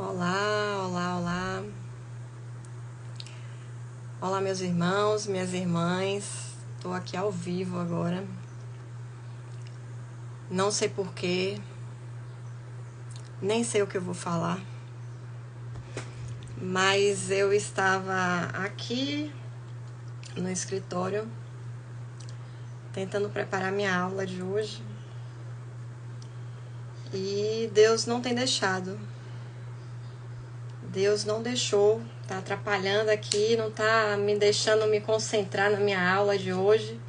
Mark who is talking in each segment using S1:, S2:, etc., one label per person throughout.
S1: Olá, olá, olá. Olá, meus irmãos, minhas irmãs. Tô aqui ao vivo agora. Não sei porquê, nem sei o que eu vou falar, mas eu estava aqui no escritório tentando preparar minha aula de hoje e Deus não tem deixado. Deus não deixou, tá atrapalhando aqui, não tá me deixando me concentrar na minha aula de hoje.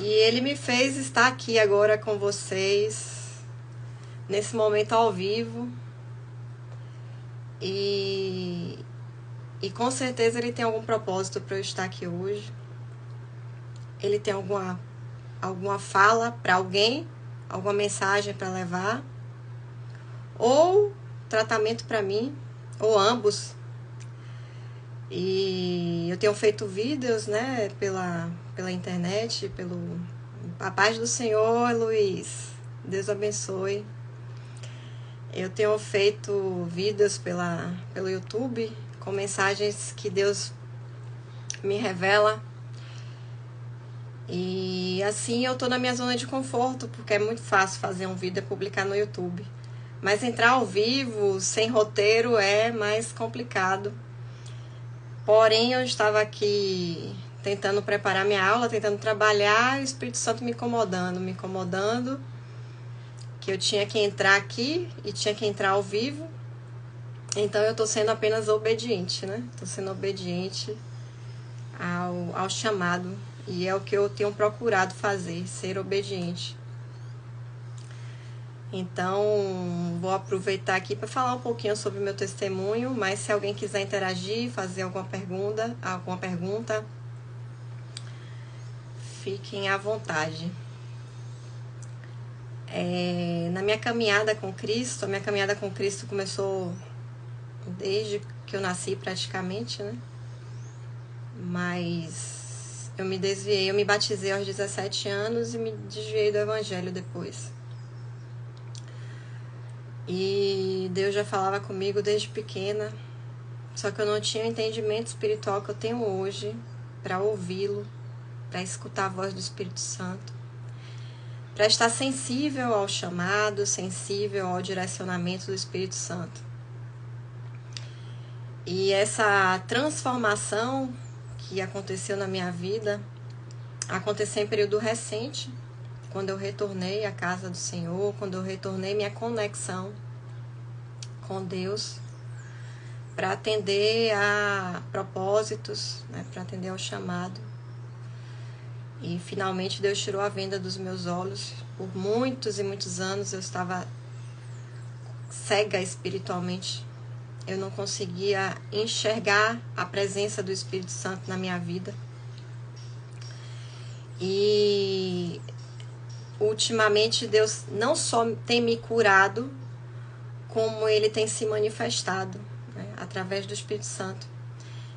S1: E Ele me fez estar aqui agora com vocês, nesse momento ao vivo. E com certeza Ele tem algum propósito para eu estar aqui hoje. Ele tem alguma fala para alguém, alguma mensagem para levar, ou tratamento para mim, ou ambos. E eu tenho feito vídeos, né, pela internet, a paz do Senhor, Luiz. Deus abençoe. Eu tenho feito vídeos pelo YouTube com mensagens que Deus me revela. E assim eu tô na minha zona de conforto, porque é muito fácil fazer um vídeo e publicar no YouTube. Mas entrar ao vivo, sem roteiro, é mais complicado. Porém, eu estava aqui tentando preparar minha aula, tentando trabalhar, e o Espírito Santo me incomodando, que eu tinha que entrar aqui e tinha que entrar ao vivo. Então, eu estou sendo apenas obediente, né? Estou sendo obediente ao chamado. E é o que eu tenho procurado fazer, ser obediente. Então, vou aproveitar aqui para falar um pouquinho sobre o meu testemunho, mas se alguém quiser interagir, fazer alguma pergunta, fiquem à vontade. Na minha caminhada com Cristo, a minha caminhada com Cristo começou desde que eu nasci praticamente, né? Mas eu me desviei, eu me batizei aos 17 anos e me desviei do evangelho depois. E Deus já falava comigo desde pequena, só que eu não tinha o entendimento espiritual que eu tenho hoje para ouvi-lo, para escutar a voz do Espírito Santo, para estar sensível ao chamado, sensível ao direcionamento do Espírito Santo. E essa transformação que aconteceu na minha vida aconteceu em período recente, quando eu retornei à casa do Senhor, quando eu retornei minha conexão com Deus, para atender a propósitos, né, para atender ao chamado. E finalmente Deus tirou a venda dos meus olhos. Por muitos e muitos anos eu estava cega espiritualmente. Eu não conseguia enxergar a presença do Espírito Santo na minha vida. E ultimamente Deus não só tem me curado, como Ele tem se manifestado, né, através do Espírito Santo.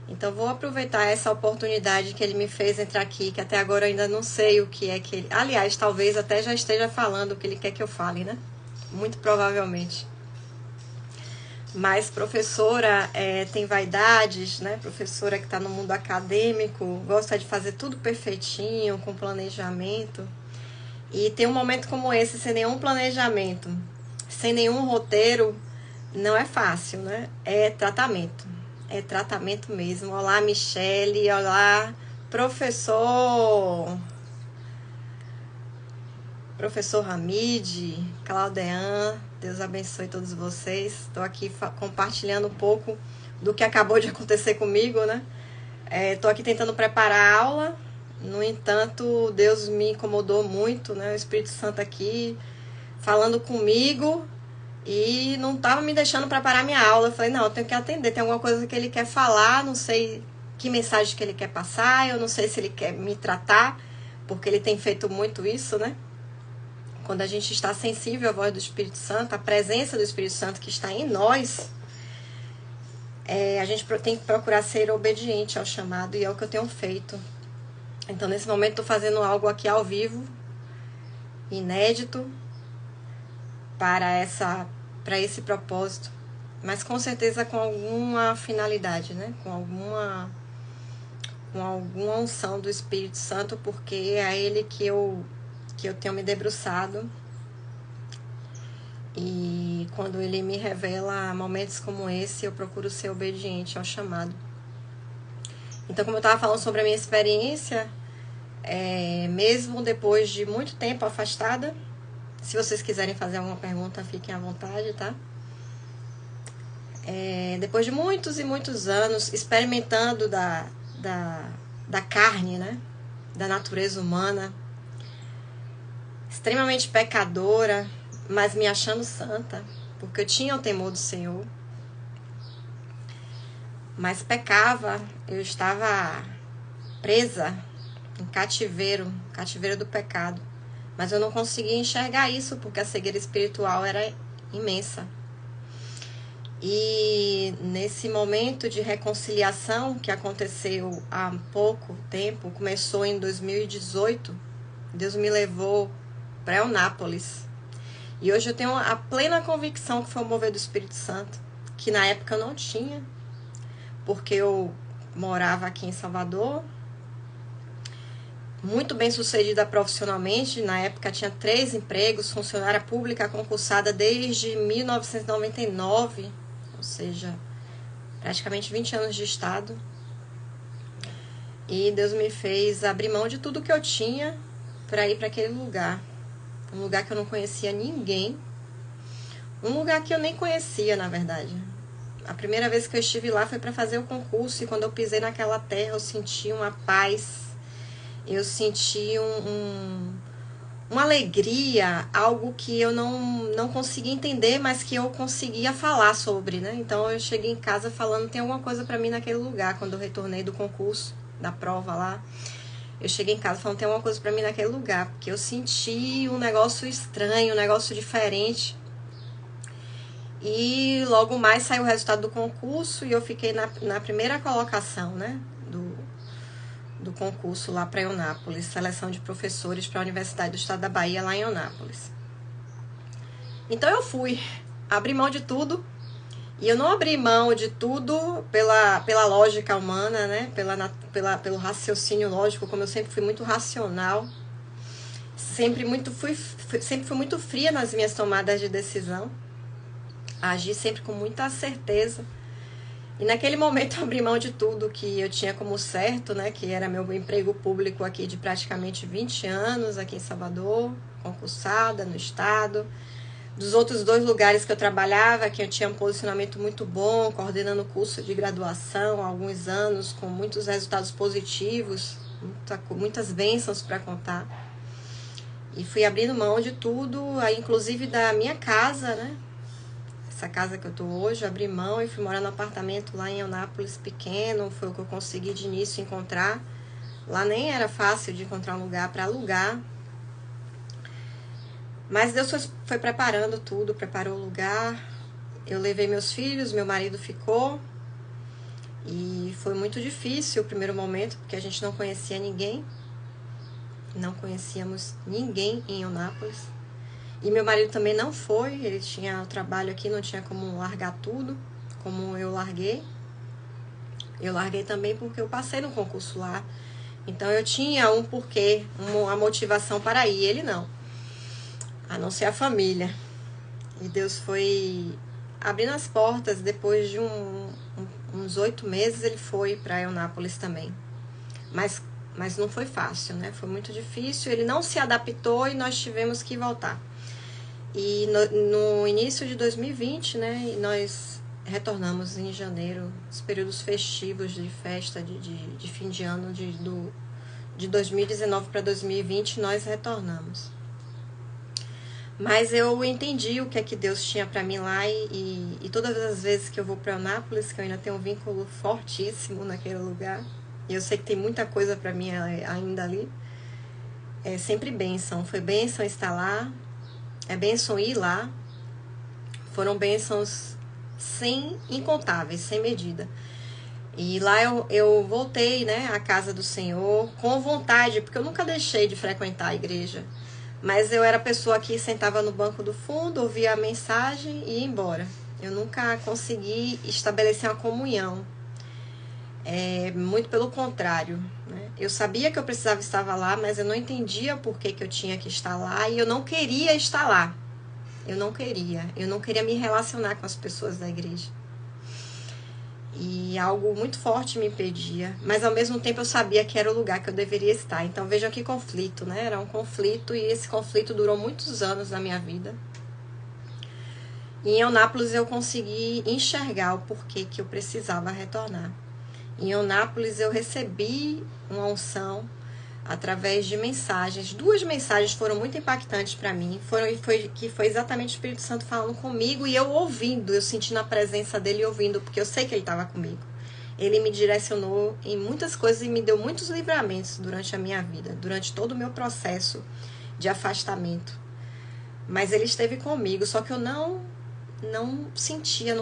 S1: Então vou aproveitar essa oportunidade que Ele me fez entrar aqui, que até agora eu ainda não sei o que é que Ele... Aliás, talvez até já esteja falando o que Ele quer que eu fale, né? Muito provavelmente. Mas professora tem vaidades, né? Professora que está no mundo acadêmico, gosta de fazer tudo perfeitinho, com planejamento. E tem um momento como esse, sem nenhum planejamento, sem nenhum roteiro, não é fácil, né? É tratamento mesmo. Olá, Michele, olá, professor Hamid, Claudean, Deus abençoe todos vocês. Estou aqui compartilhando um pouco do que acabou de acontecer comigo, né? Estou aqui tentando preparar a aula. No entanto, Deus me incomodou muito, né? O Espírito Santo aqui falando comigo e não estava me deixando preparar minha aula. Eu falei, não, eu tenho que atender, tem alguma coisa que Ele quer falar, não sei que mensagem que Ele quer passar, eu não sei se Ele quer me tratar, porque Ele tem feito muito isso, né? Quando a gente está sensível à voz do Espírito Santo, à presença do Espírito Santo que está em nós, a gente tem que procurar ser obediente ao chamado, e é o que eu tenho feito. Então, nesse momento, estou fazendo algo aqui ao vivo, inédito, para esse propósito. mas com certeza com alguma finalidade, né? Com alguma unção do Espírito Santo, porque é Ele que eu tenho me debruçado. E quando Ele me revela momentos como esse, eu procuro ser obediente ao chamado. Então, como eu estava falando sobre a minha experiência, mesmo depois de muito tempo afastada, se vocês quiserem fazer alguma pergunta, fiquem à vontade, tá? Depois de muitos e muitos anos experimentando da carne, né? Da natureza humana, extremamente pecadora, mas me achando santa, porque eu tinha o temor do Senhor, mas pecava, eu estava presa em cativeiro do pecado, mas eu não conseguia enxergar isso, porque a cegueira espiritual era imensa. E nesse momento de reconciliação que aconteceu há pouco tempo, começou em 2018, Deus me levou para Eunápolis. E hoje eu tenho a plena convicção que foi o mover do Espírito Santo, que na época eu não tinha, porque eu morava aqui em Salvador, muito bem sucedida profissionalmente. Na época tinha 3 empregos, funcionária pública concursada desde 1999, ou seja, praticamente 20 anos de estado. E Deus me fez abrir mão de tudo que eu tinha para ir para aquele lugar. Um lugar que eu não conhecia ninguém. Um lugar que eu nem conhecia, na verdade. A primeira vez que eu estive lá foi para fazer o concurso, e quando eu pisei naquela terra eu senti uma paz, eu senti uma alegria, algo que eu não conseguia entender, mas que eu conseguia falar sobre, né? Então eu cheguei em casa falando, tem alguma coisa para mim naquele lugar. Quando eu retornei do concurso, da prova lá, eu cheguei em casa falando, tem alguma coisa para mim naquele lugar, porque eu senti um negócio estranho, um negócio diferente. E logo mais saiu o resultado do concurso e eu fiquei na primeira colocação, né, do concurso lá para Eunápolis, seleção de professores para a Universidade do Estado da Bahia, lá em Eunápolis. Então eu fui, abri mão de tudo, e eu não abri mão de tudo pela lógica humana, né, pelo raciocínio lógico, como eu sempre fui muito racional, sempre fui muito fria nas minhas tomadas de decisão, agi sempre com muita certeza. E naquele momento eu abri mão de tudo que eu tinha como certo, né? Que era meu emprego público aqui de praticamente 20 anos, aqui em Salvador, concursada no estado. Dos outros 2 lugares que eu trabalhava, que eu tinha um posicionamento muito bom, coordenando curso de graduação há alguns anos, com muitos resultados positivos, muitas bênçãos para contar. E fui abrindo mão de tudo, aí, inclusive da minha casa, né? Essa casa que eu tô hoje, eu abri mão e fui morar num apartamento lá em Eunápolis, pequeno. Foi o que eu consegui de início encontrar. Lá nem era fácil de encontrar um lugar para alugar. Mas Deus foi preparando tudo, preparou o lugar. Eu levei meus filhos, meu marido ficou. E foi muito difícil o primeiro momento, porque a gente não conhecia ninguém. Não conhecíamos ninguém em Eunápolis. E meu marido também não foi, ele tinha o trabalho aqui, não tinha como largar tudo, como eu larguei. Eu larguei também porque eu passei no concurso lá. Então eu tinha um porquê, uma motivação para ir, ele não. A não ser a família. E Deus foi abrindo as portas. Depois de uns 8 meses ele foi para Eunápolis também. Mas não foi fácil, né? Foi muito difícil, ele não se adaptou e nós tivemos que voltar. E no início de 2020, né, nós retornamos em janeiro, os períodos festivos de festa de fim de ano de 2019 para 2020, nós retornamos. Mas eu entendi o que é que Deus tinha para mim lá e todas as vezes que eu vou para Eunápolis, que eu ainda tenho um vínculo fortíssimo naquele lugar, e eu sei que tem muita coisa para mim ainda ali, é sempre bênção. Foi bênção estar lá, é bênção ir lá. Foram bênçãos incontáveis, sem medida. E lá eu voltei, né, à casa do Senhor com vontade, porque eu nunca deixei de frequentar a igreja. Mas eu era a pessoa que sentava no banco do fundo, ouvia a mensagem e ia embora. Eu nunca consegui estabelecer uma comunhão. Muito pelo contrário, né? Eu sabia que eu precisava estar lá, mas eu não entendia por que eu tinha que estar lá e eu não queria estar lá. Eu não queria me relacionar com as pessoas da igreja. E algo muito forte me impedia, mas ao mesmo tempo eu sabia que era o lugar que eu deveria estar. Então vejam que conflito, né? Era um conflito e esse conflito durou muitos anos na minha vida. E em Eunápolis eu consegui enxergar o porquê que eu precisava retornar. Em Eunápolis eu recebi uma unção através de mensagens. 2 mensagens foram muito impactantes para mim. Foi exatamente o Espírito Santo falando comigo e eu ouvindo, eu sentindo a presença dele e ouvindo, porque eu sei que ele estava comigo. Ele me direcionou em muitas coisas e me deu muitos livramentos durante a minha vida, durante todo o meu processo de afastamento. Mas ele esteve comigo, só que eu não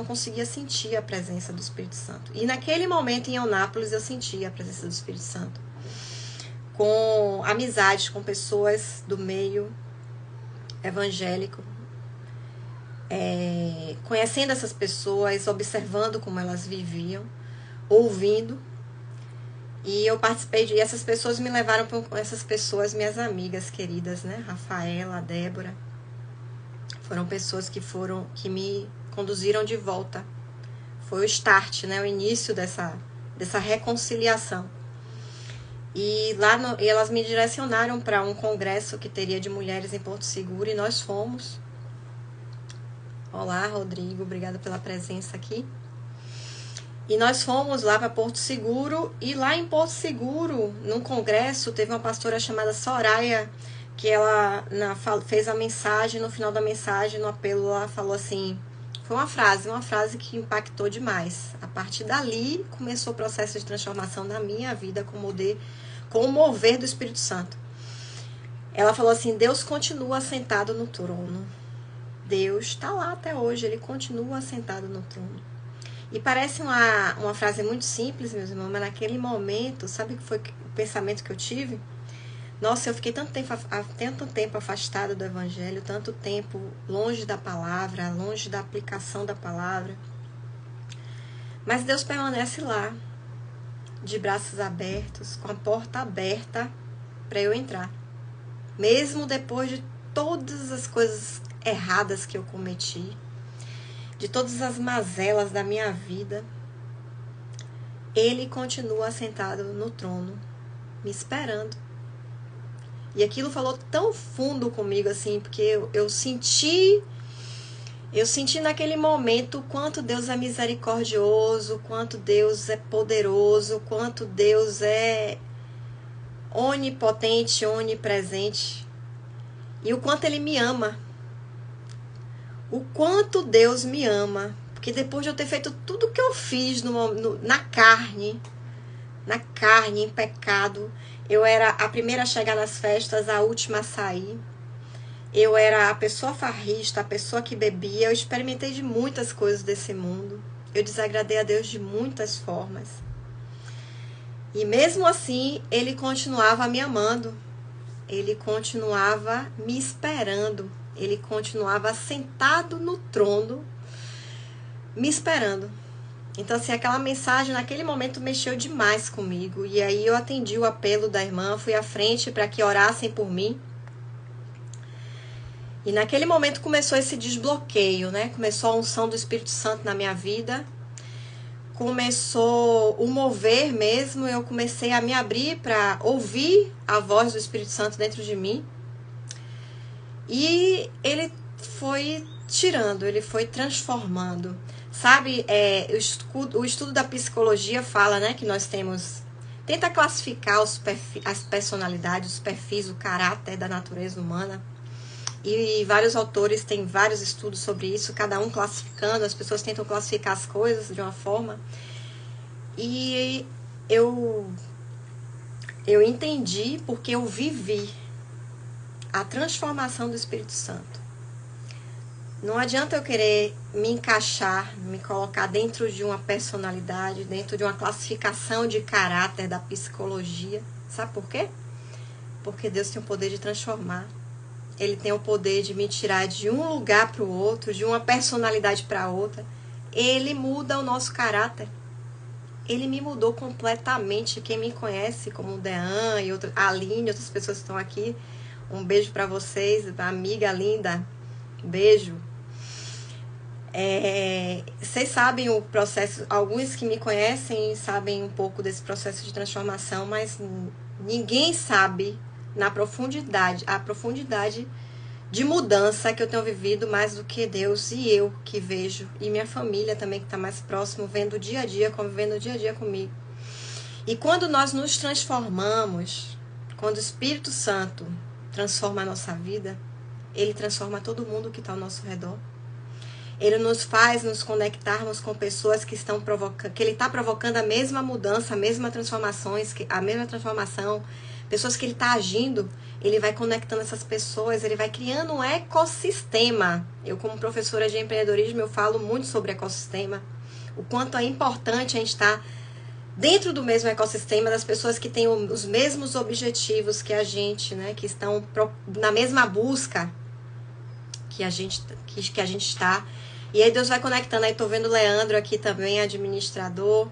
S1: conseguia sentir a presença do Espírito Santo. E naquele momento em Eunápolis eu sentia a presença do Espírito Santo. Com amizades com pessoas do meio evangélico, conhecendo essas pessoas, observando como elas viviam, ouvindo. E eu participei de... essas pessoas me levaram para essas pessoas, minhas amigas queridas, né? Rafaela, Débora. Foram pessoas que me conduziram de volta. Foi o start, né? O início dessa reconciliação. E elas me direcionaram para um congresso que teria de mulheres em Porto Seguro e nós fomos. Olá, Rodrigo, obrigada pela presença aqui. E nós fomos lá para Porto Seguro e lá em Porto Seguro, num congresso, teve uma pastora chamada Soraya, que ela fez a mensagem, no final da mensagem, no apelo, ela falou assim, foi uma frase que impactou demais. A partir dali, começou o processo de transformação da minha vida com o mover do Espírito Santo. Ela falou assim, Deus continua assentado no trono. Deus está lá até hoje, ele continua assentado no trono. E parece uma frase muito simples, meus irmãos, mas naquele momento, sabe o que foi o pensamento que eu tive? Nossa, eu fiquei tanto tempo afastada do Evangelho, tanto tempo longe da palavra, longe da aplicação da palavra. Mas Deus permanece lá, de braços abertos, com a porta aberta para eu entrar. Mesmo depois de todas as coisas erradas que eu cometi, de todas as mazelas da minha vida, Ele continua sentado no trono, me esperando. E aquilo falou tão fundo comigo, assim, porque eu senti naquele momento o quanto Deus é misericordioso, quanto Deus é poderoso, quanto Deus é onipotente, onipresente. E o quanto Ele me ama. O quanto Deus me ama. Porque depois de eu ter feito tudo que eu fiz na carne, em pecado, eu era a primeira a chegar nas festas, a última a sair. Eu era a pessoa farrista, a pessoa que bebia. Eu experimentei de muitas coisas desse mundo. Eu desagradei a Deus de muitas formas. E mesmo assim, Ele continuava me amando. Ele continuava me esperando. Ele continuava sentado no trono, me esperando. Então, assim, aquela mensagem naquele momento mexeu demais comigo. E aí eu atendi o apelo da irmã, fui à frente para que orassem por mim. E naquele momento começou esse desbloqueio, né? Começou a unção do Espírito Santo na minha vida. Começou o mover mesmo. Eu comecei a me abrir para ouvir a voz do Espírito Santo dentro de mim. E ele foi tirando, ele foi transformando. Sabe, o estudo da psicologia fala, né, que nós tenta classificar as personalidades, os perfis, o caráter da natureza humana. E vários autores têm vários estudos sobre isso, cada um classificando, as pessoas tentam classificar as coisas de uma forma. E eu entendi porque eu vivi a transformação do Espírito Santo. Não adianta eu querer me encaixar, me colocar dentro de uma personalidade, dentro de uma classificação de caráter da psicologia. Sabe por quê? Porque Deus tem o poder de transformar. ele tem o poder de me tirar de um lugar para o outro, de uma personalidade para outra. Ele muda o nosso caráter. Ele me mudou completamente. Quem me conhece, como o Dean e a Aline, outras pessoas que estão aqui, um beijo para vocês, amiga linda, beijo. Vocês sabem o processo, alguns que me conhecem sabem um pouco desse processo de transformação, mas ninguém sabe a profundidade de mudança que eu tenho vivido mais do que Deus e eu que vejo, e minha família também que está mais próximo, vendo o dia a dia, convivendo o dia a dia comigo. E quando nós nos transformamos, quando o Espírito Santo transforma a nossa vida, ele transforma todo mundo que está ao nosso redor. Ele nos faz nos conectarmos com pessoas que estão provocando, que ele está provocando a mesma mudança, a mesma transformação, pessoas que ele está agindo, ele vai conectando essas pessoas, ele vai criando um ecossistema. Eu, como professora de empreendedorismo, eu falo muito sobre ecossistema, o quanto é importante a gente estar dentro do mesmo ecossistema das pessoas que têm os mesmos objetivos que a gente, né, que estão na mesma busca que a gente está. E aí Deus vai conectando. Aí tô vendo o Leandro aqui também, administrador,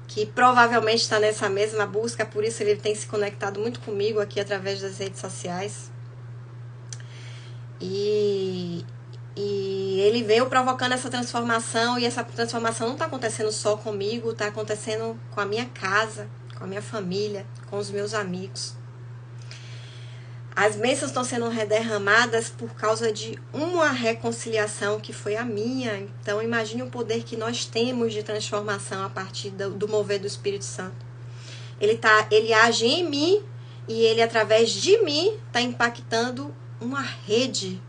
S1: que provavelmente está nessa mesma busca, por isso ele tem se conectado muito comigo aqui através das redes sociais. E ele veio provocando essa transformação, e essa transformação não está acontecendo só comigo, está acontecendo com a minha casa, com a minha família, com os meus amigos. As bênçãos estão sendo derramadas por causa de uma reconciliação que foi a minha. Então, imagine o poder que nós temos de transformação a partir do mover do Espírito Santo. Ele age em mim e ele, através de mim, está impactando uma rede.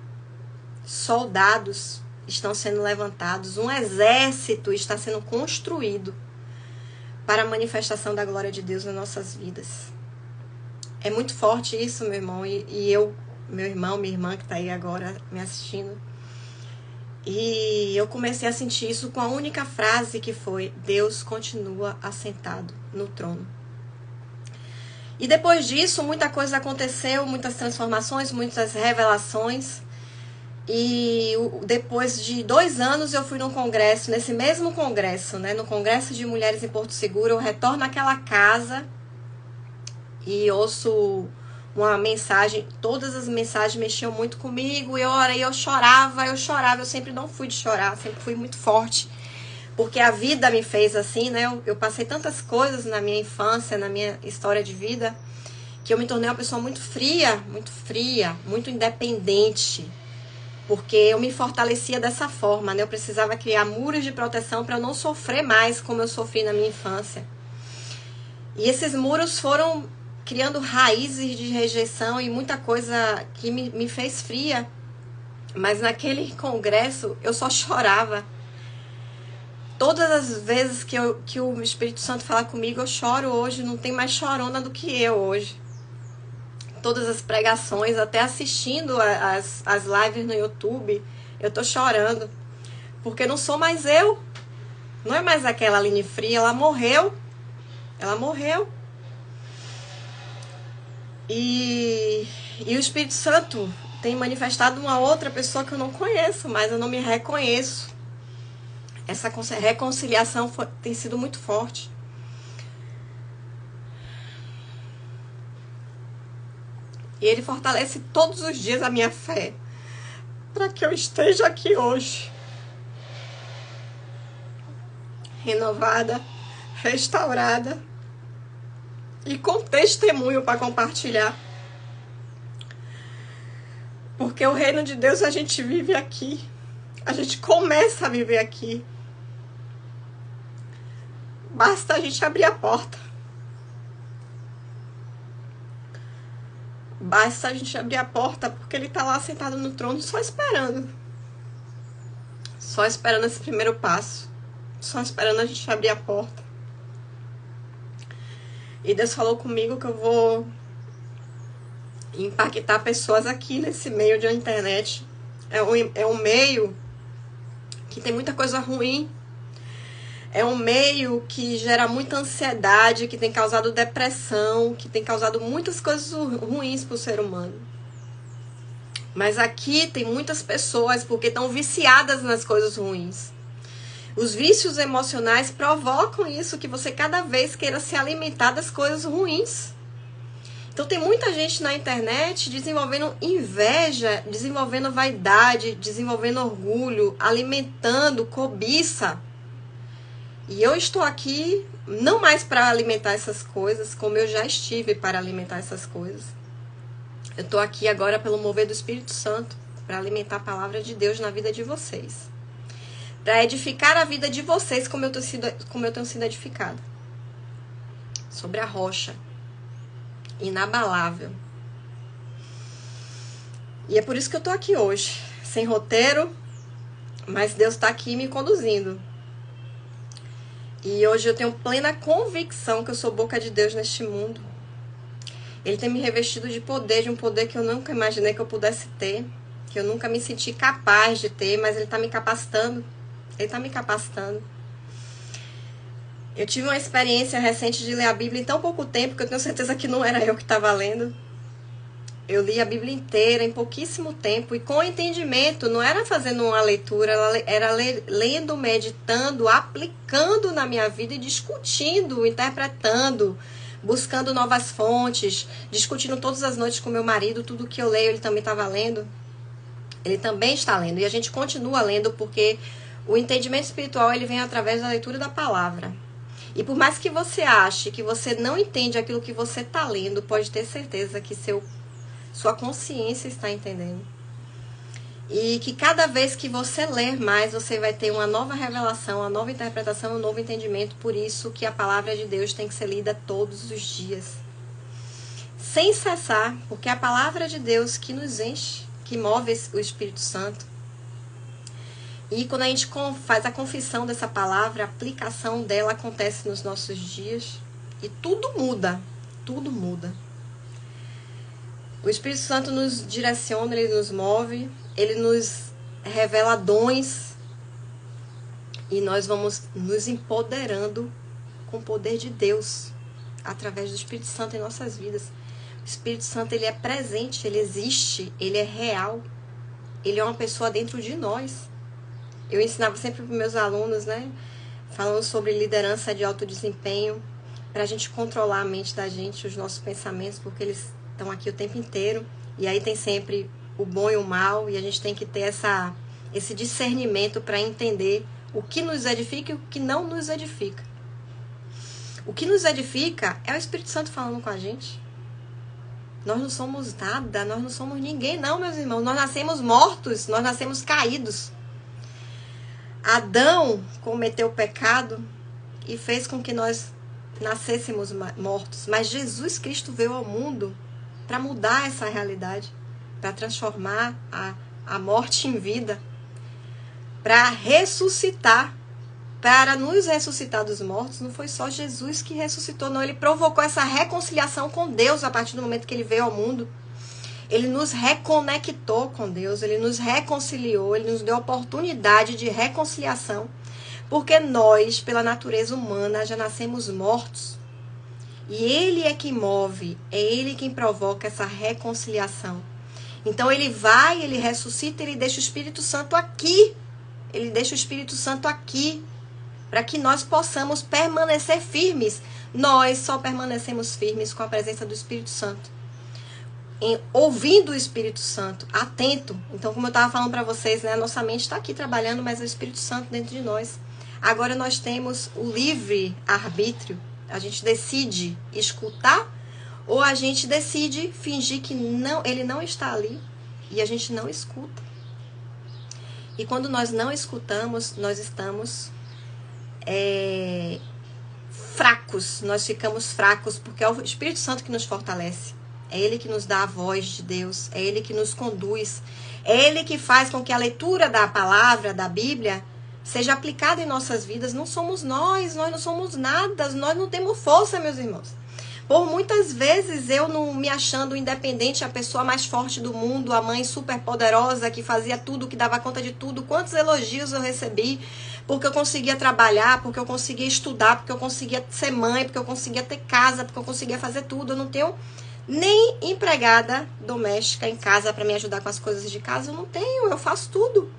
S1: Soldados estão sendo levantados, um exército está sendo construído para a manifestação da glória de Deus nas nossas vidas. É muito forte isso, meu irmão, e eu, meu irmão, minha irmã que está aí agora me assistindo. E eu comecei a sentir isso com a única frase que foi: Deus continua assentado no trono. E depois disso, muita coisa aconteceu, muitas transformações, muitas revelações. E depois de 2 anos eu fui num congresso, nesse mesmo congresso, né, no Congresso de Mulheres em Porto Seguro. Eu retorno àquela casa e ouço uma mensagem, todas as mensagens mexiam muito comigo, eu chorava, eu sempre não fui de chorar, sempre fui muito forte, porque a vida me fez assim, né, eu passei tantas coisas na minha infância, na minha história de vida, que eu me tornei uma pessoa muito fria, muito independente, porque eu me fortalecia dessa forma, né, eu precisava criar muros de proteção para eu não sofrer mais como eu sofri na minha infância, e esses muros foram criando raízes de rejeição e muita coisa que me fez fria. Mas naquele congresso eu só chorava. Todas as vezes que o Espírito Santo fala comigo, eu choro hoje. Não tem mais chorona do que eu hoje. Todas as pregações, até assistindo as lives no YouTube, eu tô chorando. Porque não sou mais eu. Não é mais aquela Aline fria, ela morreu. Ela morreu. E o Espírito Santo tem manifestado uma outra pessoa que eu não conheço, mas eu não me reconheço. Essa reconciliação tem sido muito forte. E ele fortalece todos os dias a minha fé, para que eu esteja aqui hoje, renovada, restaurada, e com testemunho para compartilhar. Porque o reino de Deus a gente vive aqui. A gente começa a viver aqui. Basta a gente abrir a porta. Basta a gente abrir a porta, porque ele está lá sentado no trono só esperando. Só esperando esse primeiro passo. Só esperando a gente abrir a porta. E Deus falou comigo que eu vou impactar pessoas aqui nesse meio de internet. É um meio que tem muita coisa ruim. É um meio que gera muita ansiedade, que tem causado depressão, que tem causado muitas coisas ruins para o ser humano. Mas aqui tem muitas pessoas porque estão viciadas nas coisas ruins. Os vícios emocionais provocam isso, que você cada vez queira se alimentar das coisas ruins. Então tem muita gente na internet desenvolvendo inveja, desenvolvendo vaidade, desenvolvendo orgulho, alimentando cobiça. E eu estou aqui não mais para alimentar essas coisas, como eu já estive para alimentar essas coisas. Eu estou aqui agora pelo mover do Espírito Santo, para alimentar a palavra de Deus na vida de vocês. Para edificar a vida de vocês como eu tenho sido edificada. Sobre a rocha. Inabalável. E é por isso que eu estou aqui hoje. Sem roteiro, mas Deus está aqui me conduzindo. E hoje eu tenho plena convicção que eu sou boca de Deus neste mundo. Ele tem me revestido de um poder que eu nunca imaginei que eu pudesse ter, que eu nunca me senti capaz de ter, mas Ele está me capacitando. Ele está me capacitando. Eu tive uma experiência recente de ler a Bíblia em tão pouco tempo que eu tenho certeza que não era eu que estava lendo. Eu li a Bíblia inteira em pouquíssimo tempo e com entendimento, não era fazendo uma leitura, era lendo, meditando, aplicando na minha vida e discutindo, interpretando, buscando novas fontes, discutindo todas as noites com meu marido, tudo que eu leio ele também estava lendo. Ele também está lendo e a gente continua lendo porque o entendimento espiritual ele vem através da leitura da palavra. E por mais que você ache que você não entende aquilo que você está lendo, pode ter certeza que sua consciência está entendendo. E que cada vez que você ler mais, você vai ter uma nova revelação, uma nova interpretação, um novo entendimento. Por isso que a palavra de Deus tem que ser lida todos os dias. Sem cessar, porque é a palavra de Deus que nos enche, que move o Espírito Santo. E quando a gente faz a confissão dessa palavra, a aplicação dela acontece nos nossos dias. E tudo muda, tudo muda. O Espírito Santo nos direciona, ele nos move, ele nos revela dons. E nós vamos nos empoderando com o poder de Deus, através do Espírito Santo em nossas vidas. O Espírito Santo, ele é presente, ele existe, ele é real. Ele é uma pessoa dentro de nós. Eu ensinava sempre para os meus alunos, né? Falando sobre liderança de alto desempenho, para a gente controlar a mente da gente, os nossos pensamentos, porque eles estão aqui o tempo inteiro. E aí tem sempre o bom e o mal, e a gente tem que ter esse discernimento para entender o que nos edifica e o que não nos edifica. O que nos edifica é o Espírito Santo falando com a gente. Nós não somos nada, nós não somos ninguém, não, meus irmãos. Nós nascemos mortos, nós nascemos caídos. Adão cometeu o pecado e fez com que nós nascêssemos mortos. Mas Jesus Cristo veio ao mundo para mudar essa realidade, para transformar a morte em vida, para ressuscitar, para nos ressuscitar dos mortos. Não foi só Jesus que ressuscitou, não. Ele provocou essa reconciliação com Deus a partir do momento que ele veio ao mundo. Ele nos reconectou com Deus, ele nos reconciliou, ele nos deu a oportunidade de reconciliação, porque nós, pela natureza humana, já nascemos mortos. E ele é quem move, é ele quem provoca essa reconciliação. Então ele vai, ele ressuscita, ele deixa o Espírito Santo aqui. Ele deixa o Espírito Santo aqui, para que nós possamos permanecer firmes. Nós só permanecemos firmes com a presença do Espírito Santo. Ouvindo o Espírito Santo, atento. Então, como eu estava falando para vocês, né, a nossa mente está aqui trabalhando, mas é o Espírito Santo dentro de nós. Agora nós temos o livre arbítrio. A gente decide escutar ou a gente decide fingir que ele não está ali e a gente não escuta. E quando nós não escutamos, nós estamos fracos. Nós ficamos fracos porque é o Espírito Santo que nos fortalece. É ele que nos dá a voz de Deus, é ele que nos conduz, é ele que faz com que a leitura da palavra, da Bíblia, seja aplicada em nossas vidas. Não somos nós não somos nada, nós não temos força, meus irmãos. Por muitas vezes eu não me achando independente, a pessoa mais forte do mundo, a mãe super poderosa que fazia tudo, que dava conta de tudo. Quantos elogios eu recebi porque eu conseguia trabalhar, porque eu conseguia estudar, porque eu conseguia ser mãe, porque eu conseguia ter casa, porque eu conseguia fazer tudo. Eu não tenho Nem empregada doméstica em casa para me ajudar com as coisas de casa eu não tenho, eu faço tudo.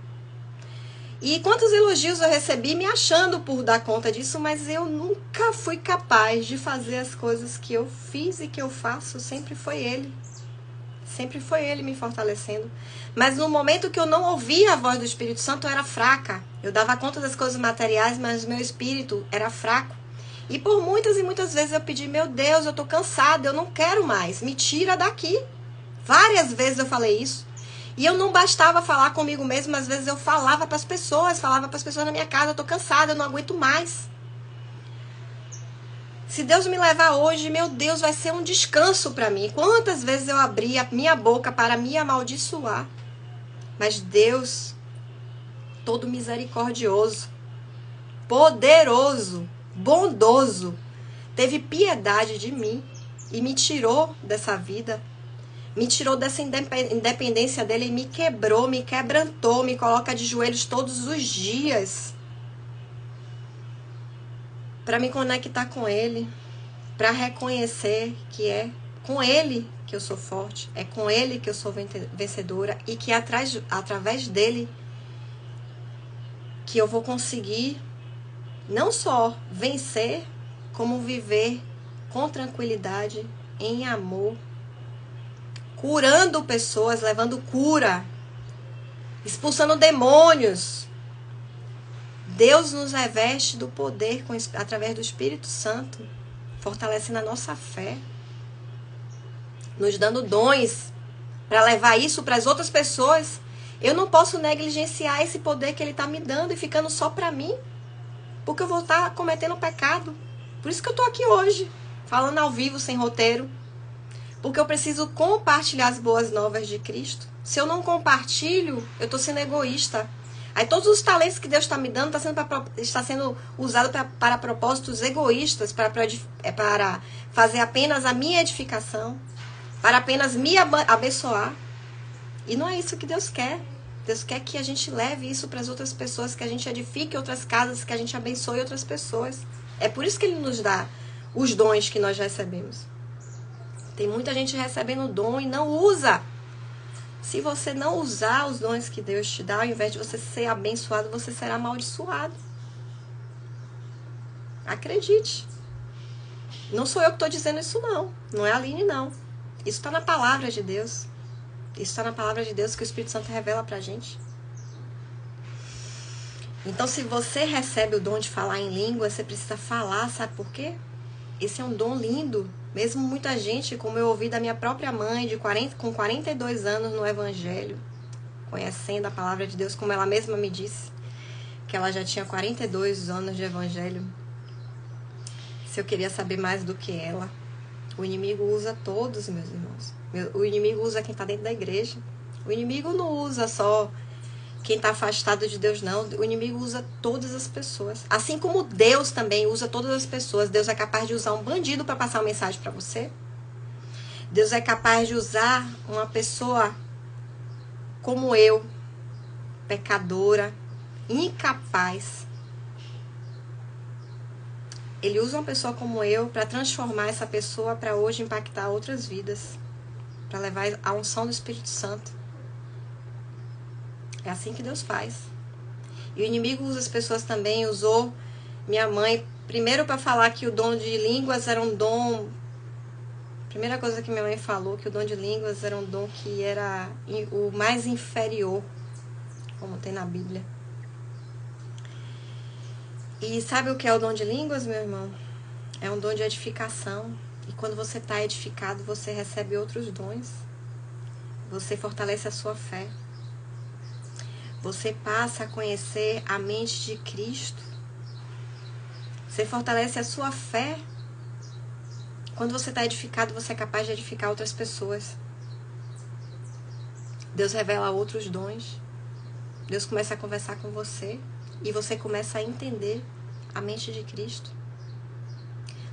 S1: E quantos elogios eu recebi me achando por dar conta disso, mas eu nunca fui capaz de fazer as coisas que eu fiz e que eu faço, sempre foi Ele. Sempre foi Ele me fortalecendo. Mas no momento que eu não ouvia a voz do Espírito Santo, eu era fraca. Eu dava conta das coisas materiais, mas meu espírito era fraco. E por muitas e muitas vezes eu pedi, meu Deus, eu tô cansada, eu não quero mais, me tira daqui. Várias vezes eu falei isso. E eu não bastava falar comigo mesma, às vezes eu falava para as pessoas na minha casa, eu tô cansada, eu não aguento mais. Se Deus me levar hoje, meu Deus, vai ser um descanso para mim. Quantas vezes eu abri a minha boca para me amaldiçoar. Mas Deus, todo misericordioso, poderoso, bondoso, teve piedade de mim e me tirou dessa vida. Me tirou dessa independência dele e me quebrou, me quebrantou, me coloca de joelhos todos os dias. Para me conectar com Ele, para reconhecer que é com Ele que eu sou forte, é com Ele que eu sou vencedora e que através dele que eu vou conseguir não só vencer, como viver com tranquilidade, em amor, curando pessoas, levando cura, expulsando demônios. Deus nos reveste do poder através do Espírito Santo, fortalecendo a nossa fé, nos dando dons para levar isso para as outras pessoas. Eu não posso negligenciar esse poder que Ele está me dando e ficando só para mim, porque eu vou estar cometendo pecado. Por isso que eu estou aqui hoje, falando ao vivo, sem roteiro, porque eu preciso compartilhar as boas novas de Cristo. Se eu não compartilho, eu estou sendo egoísta. Aí todos os talentos que Deus está me dando está sendo usado para propósitos egoístas, para fazer apenas a minha edificação, para apenas me abençoar. E não é isso que Deus quer. Deus quer que a gente leve isso para as outras pessoas, que a gente edifique outras casas, que a gente abençoe outras pessoas. É por isso que Ele nos dá os dons que nós recebemos. Tem muita gente recebendo dom e não usa. Se você não usar os dons que Deus te dá, ao invés de você ser abençoado, você será amaldiçoado. Acredite. Não sou eu que estou dizendo isso, não. Não é a Aline, não. Isso está na palavra de Deus. Isso está na palavra de Deus que o Espírito Santo revela pra gente. Então, se você recebe o dom de falar em língua, você precisa falar, sabe por quê? Esse é um dom lindo. Mesmo muita gente, como eu ouvi da minha própria mãe, com 42 anos no Evangelho, conhecendo a palavra de Deus, como ela mesma me disse, que ela já tinha 42 anos de Evangelho. Se eu queria saber mais do que ela, o inimigo usa todos, meus irmãos. O inimigo usa quem está dentro da igreja. O inimigo não usa só quem está afastado de Deus, não. O inimigo usa todas as pessoas. Assim como Deus também usa todas as pessoas. Deus é capaz de usar um bandido para passar uma mensagem para você. Deus é capaz de usar uma pessoa como eu, pecadora, incapaz. Ele usa uma pessoa como eu para transformar essa pessoa para hoje impactar outras vidas. Para levar a unção do Espírito Santo. É assim que Deus faz. E o inimigo usa as pessoas também. Usou minha mãe primeiro para falar que o dom de línguas era um dom. Primeira coisa que minha mãe falou, que o dom de línguas era um dom que era o mais inferior, como tem na Bíblia. E sabe o que é o dom de línguas, meu irmão? É um dom de edificação. E quando você está edificado, você recebe outros dons. Você fortalece a sua fé. Você passa a conhecer a mente de Cristo. Você fortalece a sua fé. Quando você está edificado, você é capaz de edificar outras pessoas. Deus revela outros dons. Deus começa a conversar com você. E você começa a entender a mente de Cristo.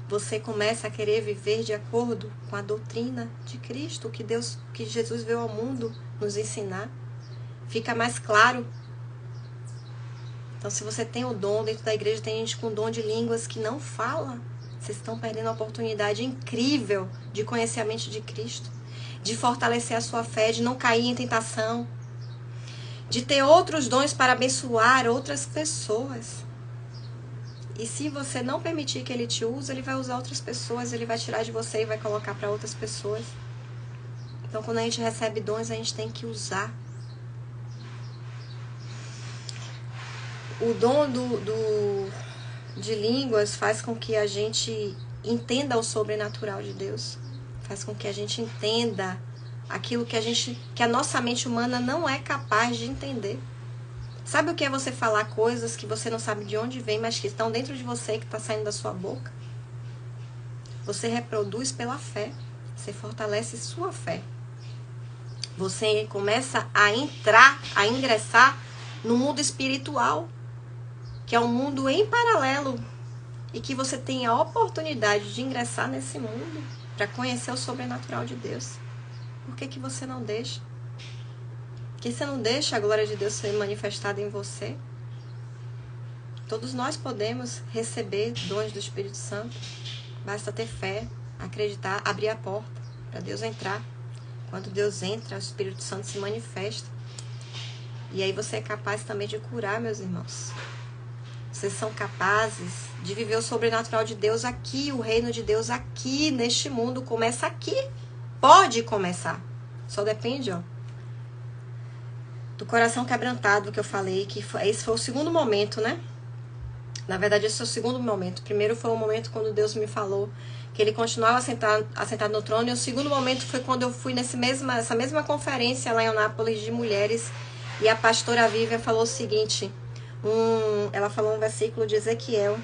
S1: Você começa a querer viver de acordo com a doutrina de Cristo, que Jesus veio ao mundo nos ensinar. Fica mais claro. Então, se você tem o dom, dentro da igreja tem gente com dom de línguas que não fala. Vocês estão perdendo uma oportunidade incrível de conhecer a mente de Cristo, de fortalecer a sua fé, de não cair em tentação, de ter outros dons para abençoar outras pessoas. E se você não permitir que ele te use, ele vai usar outras pessoas, ele vai tirar de você e vai colocar para outras pessoas. Então, quando a gente recebe dons, a gente tem que usar. O dom de línguas faz com que a gente entenda o sobrenatural de Deus. Faz com que a gente entenda aquilo que a nossa mente humana não é capaz de entender. Sabe o que é você falar coisas que você não sabe de onde vem, mas que estão dentro de você e que está saindo da sua boca? Você reproduz pela fé. Você fortalece sua fé. Você começa a ingressar no mundo espiritual, que é um mundo em paralelo, e que você tem a oportunidade de ingressar nesse mundo para conhecer o sobrenatural de Deus. Por que você não deixa? Por que você não deixa a glória de Deus ser manifestada em você? Todos nós podemos receber dons do Espírito Santo. Basta ter fé, acreditar, abrir a porta para Deus entrar. Quando Deus entra, o Espírito Santo se manifesta. E aí você é capaz também de curar, meus irmãos. Vocês são capazes de viver o sobrenatural de Deus aqui, o reino de Deus aqui, neste mundo. Começa aqui. Pode começar. Só depende, do coração quebrantado que eu falei, esse foi o segundo momento, né? Na verdade, esse foi o segundo momento. O primeiro foi o momento quando Deus me falou que ele continuava assentado no trono. E o segundo momento foi quando eu fui essa mesma conferência lá em Anápolis de mulheres. E a pastora Vivian falou o seguinte... ela falou um versículo de Ezequiel,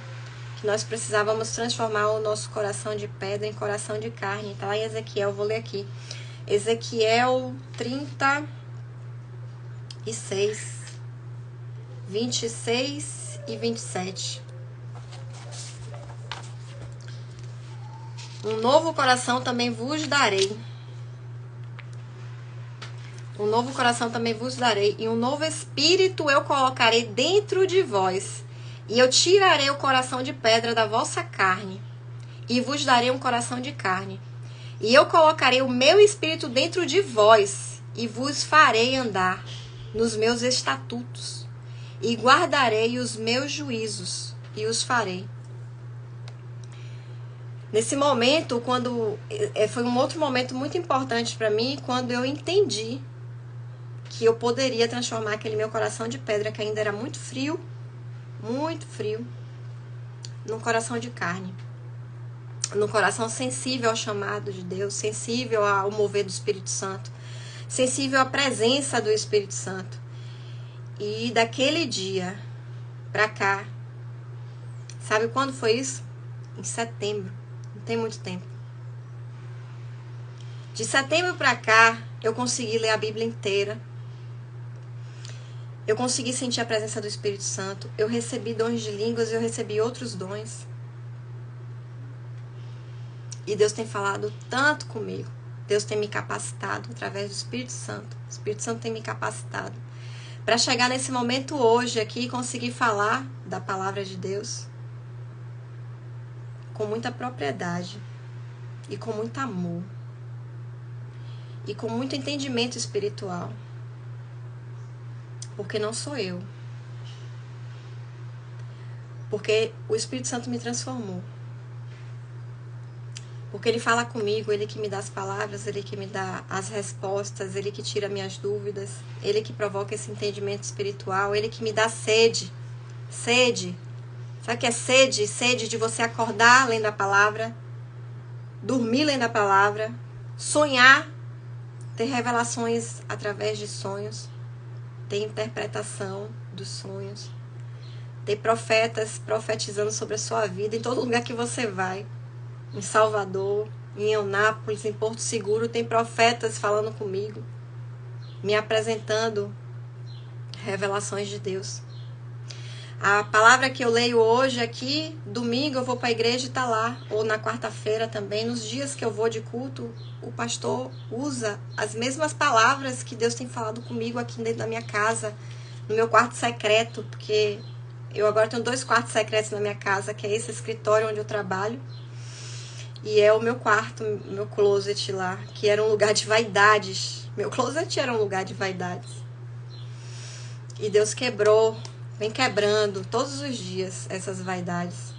S1: que nós precisávamos transformar o nosso coração de pedra em coração de carne. Tá lá em Ezequiel, vou ler aqui. Ezequiel 36, 26 e 27. Um novo coração também vos darei. Um novo coração também vos darei, e um novo espírito eu colocarei dentro de vós. E eu tirarei o coração de pedra da vossa carne, e vos darei um coração de carne. E eu colocarei o meu espírito dentro de vós, e vos farei andar nos meus estatutos, e guardarei os meus juízos, e os farei. Nesse momento, foi um outro momento muito importante para mim, quando eu entendi que eu poderia transformar aquele meu coração de pedra, que ainda era muito frio, num coração de carne. Num coração sensível ao chamado de Deus, sensível ao mover do Espírito Santo, sensível à presença do Espírito Santo. E daquele dia pra cá, sabe quando foi isso? Em setembro, não tem muito tempo. De setembro pra cá, eu consegui ler a Bíblia inteira. Eu consegui sentir a presença do Espírito Santo. Eu recebi dons de línguas, eu recebi outros dons. E Deus tem falado tanto comigo. Deus tem me capacitado através do Espírito Santo. O Espírito Santo tem me capacitado para chegar nesse momento hoje aqui e conseguir falar da palavra de Deus com muita propriedade e com muito amor e com muito entendimento espiritual. Porque não sou eu. Porque o Espírito Santo me transformou. Porque Ele fala comigo, Ele que me dá as palavras, Ele que me dá as respostas, Ele que tira minhas dúvidas, Ele que provoca esse entendimento espiritual, Ele que me dá sede. Sede. Sabe o que é sede? Sede de você acordar lendo a palavra, dormir lendo a palavra, sonhar, ter revelações através de sonhos, ter interpretação dos sonhos, ter profetas profetizando sobre a sua vida em todo lugar que você vai. Em Salvador, em Eunápolis, em Porto Seguro, tem profetas falando comigo, me apresentando revelações de Deus. A palavra que eu leio hoje aqui, domingo eu vou para a igreja e está lá, ou na quarta-feira também, nos dias que eu vou de culto, o pastor usa as mesmas palavras que Deus tem falado comigo aqui dentro da minha casa, no meu quarto secreto, porque eu agora tenho 2 quartos secretos na minha casa, que é esse escritório onde eu trabalho, E é o meu quarto, meu closet lá, que era um lugar de vaidades. Meu closet era um lugar de vaidades. E Deus quebrou, vem quebrando todos os dias essas vaidades.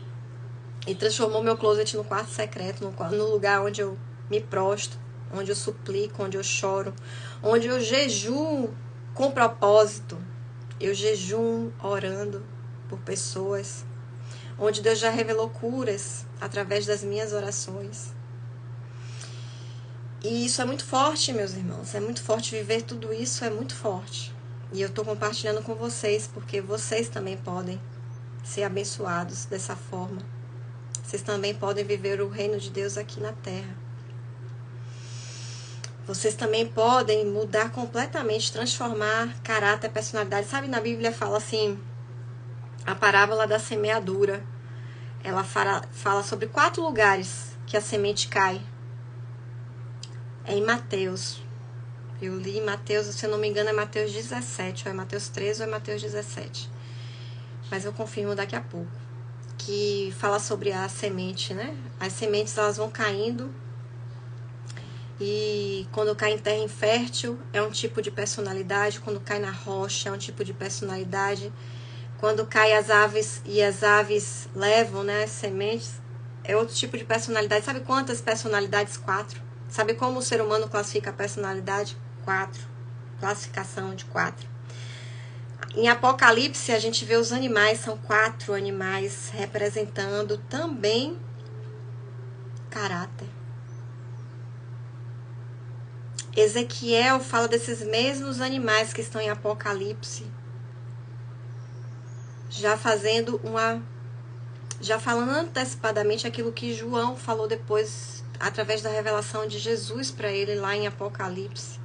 S1: E transformou meu closet no quarto secreto, no lugar onde eu me prostro, onde eu suplico, onde eu choro, onde eu jejuo com propósito. Eu jejuo orando por pessoas, onde Deus já revelou curas através das minhas orações. E isso é muito forte, meus irmãos, é muito forte. Viver tudo isso é muito forte. E eu estou compartilhando com vocês, porque vocês também podem ser abençoados dessa forma. Vocês também podem viver o reino de Deus aqui na terra. Vocês também podem mudar completamente, transformar caráter, personalidade. Sabe, na Bíblia fala assim, a parábola da semeadura. Ela fala sobre 4 lugares que a semente cai. É em Mateus. Eu li em Mateus, se eu não me engano, é Mateus 17, ou é Mateus 13 ou é Mateus 17. Mas eu confirmo daqui a pouco. Que fala sobre a semente, né? As sementes, elas vão caindo. E quando cai em terra infértil, é um tipo de personalidade. Quando cai na rocha, é um tipo de personalidade. Quando cai as aves e as aves levam, né, as sementes, é outro tipo de personalidade. Sabe quantas personalidades? 4. Sabe como o ser humano classifica a personalidade? 4. Classificação de 4. Em Apocalipse, a gente vê os animais, são 4 animais representando também caráter. Ezequiel fala desses mesmos animais que estão em Apocalipse, já falando antecipadamente aquilo que João falou depois, através da revelação de Jesus para ele lá em Apocalipse.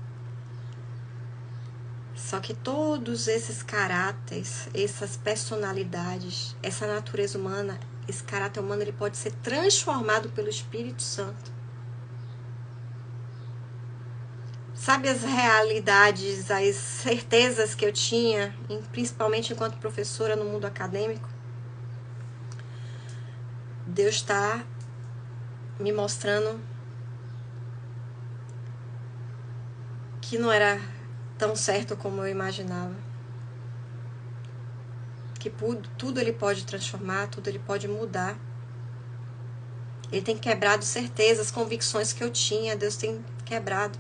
S1: Só que todos esses caráteres, essas personalidades, essa natureza humana, esse caráter humano, ele pode ser transformado pelo Espírito Santo. Sabe as realidades, as certezas que eu tinha, principalmente enquanto professora no mundo acadêmico? Deus está me mostrando que não era tão certo como eu imaginava. Que tudo ele pode transformar, tudo ele pode mudar. Ele tem quebrado certezas, convicções que eu tinha, Deus tem quebrado.